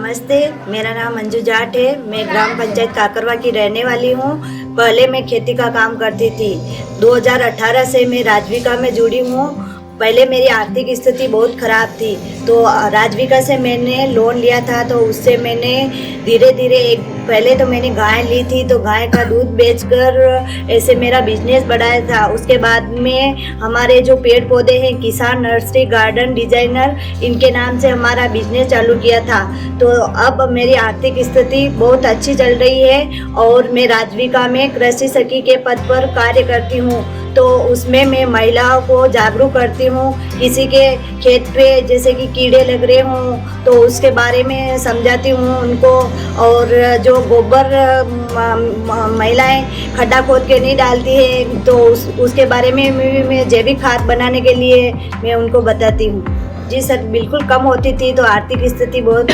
नमस्ते, मेरा नाम मंजू जाट है। मैं ग्राम पंचायत काकरवा की रहने वाली हूँ। पहले मैं खेती का काम करती थी। 2018 से मैं राजविका में जुड़ी हूँ। पहले मेरी आर्थिक स्थिति बहुत ख़राब थी, तो राजविका से मैंने लोन लिया था। तो उससे मैंने धीरे धीरे पहले तो मैंने गाय ली थी, तो गाय का दूध बेचकर ऐसे मेरा बिजनेस बढ़ाया था। उसके बाद में हमारे जो पेड़ पौधे हैं, किसान नर्सरी गार्डन डिजाइनर, इनके नाम से हमारा बिजनेस चालू किया था। तो अब मेरी आर्थिक स्थिति बहुत अच्छी चल रही है और मैं राजविका में कृषि सखी के पद पर कार्य करती हूँ। तो उसमें मैं महिलाओं को जागरूक करती हूँ। किसी के खेत पे जैसे कि कीड़े लग रहे हों तो उसके बारे में समझाती हूँ उनको। और जो गोबर महिलाएं खड्डा खोद के नहीं डालती है, तो उसके बारे में मैं जैविक खाद बनाने के लिए मैं उनको बताती हूँ। जी सर, बिल्कुल कम होती थी तो आर्थिक स्थिति बहुत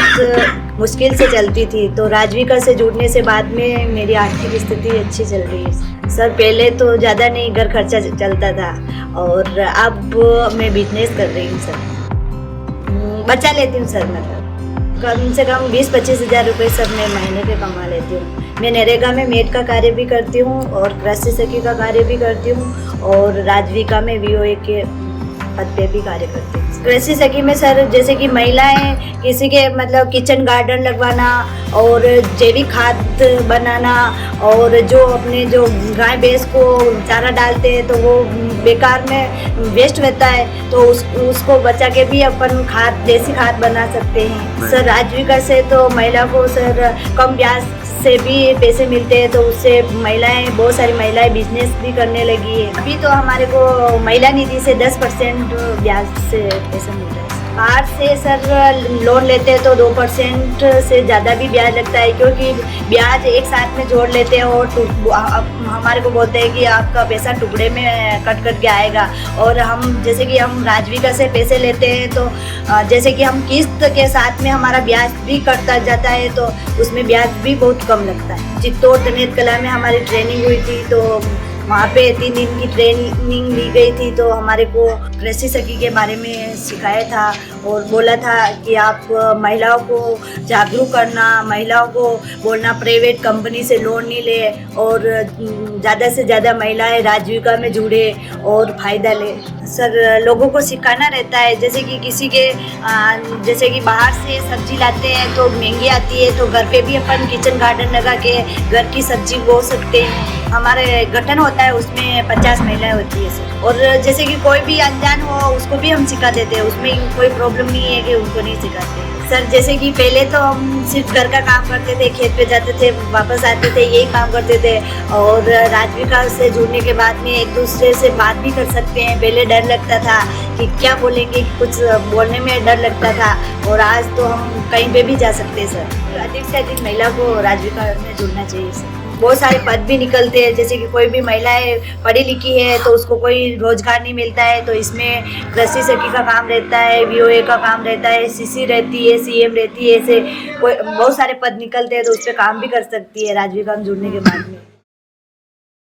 मुश्किल से चलती थी। तो राजविका से जुड़ने से बाद में मेरी आर्थिक स्थिति अच्छी चल रही है सर। पहले तो ज़्यादा नहीं, घर खर्चा चलता था और अब मैं बिजनेस कर रही हूँ सर। बचा लेती हूँ सर, मतलब कम से कम 20-25 हज़ार रुपये सर मैं महीने पे कमा लेती हूँ। मैं नरेगा में मेड का कार्य भी करती हूँ और कृषि सखी का कार्य भी करती हूँ और राजविका में VOA के पद पे भी कार्य करती हूँ। कृषि सखी में सर जैसे कि महिलाएं किसी के मतलब किचन गार्डन लगवाना और जैविक खाद बनाना, और जो अपने जो गाय भैंस को चारा डालते हैं तो वो बेकार में वेस्ट रहता है, तो उसको बचा के भी अपन खाद, देसी खाद बना सकते हैं सर। राजविका से तो महिला को सर कम ब्याज से भी पैसे मिलते हैं, तो उससे महिलाएं, बहुत सारी महिलाएं बिजनेस भी करने लगी है। अभी तो हमारे को महिला निधि से 10% ब्याज से पैसा मिल रहा है। बाहर से सर लोन लेते हैं तो 2% से ज़्यादा भी ब्याज लगता है, क्योंकि ब्याज एक साथ में जोड़ लेते हैं और हमारे को बोलते हैं कि आपका पैसा टुकड़े में कट के आएगा। और हम जैसे कि हम राजविका से पैसे लेते हैं तो जैसे कि हम किस्त के साथ में हमारा ब्याज भी कटता जाता है, तो उसमें ब्याज भी बहुत कम लगता है। चित्तौड़ तनेत कला में हमारी ट्रेनिंग हुई थी, तो वहाँ पे 3 दिन की ट्रेनिंग ली गई थी। तो हमारे को कृषि सखी के बारे में सिखाया था और बोला था कि आप महिलाओं को जागरूक करना, महिलाओं को बोलना प्राइवेट कंपनी से लोन नहीं ले, और ज़्यादा से ज़्यादा महिलाएं राजविका में जुड़े और फ़ायदा ले सर। लोगों को सिखाना रहता है, जैसे कि किसी के जैसे कि बाहर से सब्जी लाते हैं तो महंगी आती है, तो घर पे भी अपन किचन गार्डन लगा के घर की सब्जी बो सकते हैं। हमारे गठन होता है, उसमें 50 महिलाएं होती है सर। और जैसे कि कोई भी अनजान हो उसको भी हम सिखा देते हैं, उसमें कोई प्रॉब्लम नहीं है कि उनको नहीं सिखाते सर। जैसे कि पहले तो हम सिर्फ घर का काम करते थे, खेत पे जाते थे, वापस आते थे, यही काम करते थे। और राजविका से जुड़ने के बाद में एक दूसरे से बात भी कर सकते हैं। पहले डर लगता था कि क्या बोलेंगे, कुछ बोलने में डर लगता था, और आज तो हम कहीं पे भी जा सकते हैं सर। अधिक से अधिक महिला को राजविका में जुड़ना चाहिए सर। बहुत सारे पद भी निकलते हैं, जैसे कि कोई भी महिलाएं पढ़ी लिखी है तो उसको कोई रोजगार नहीं मिलता है, तो इसमें कृषि सखी का काम रहता है, VOA का काम रहता है, CC रहती है, CM रहती है, ऐसे कोई बहुत सारे पद निकलते हैं, तो उस पर काम भी कर सकती है राजविका में जुड़ने के बाद में।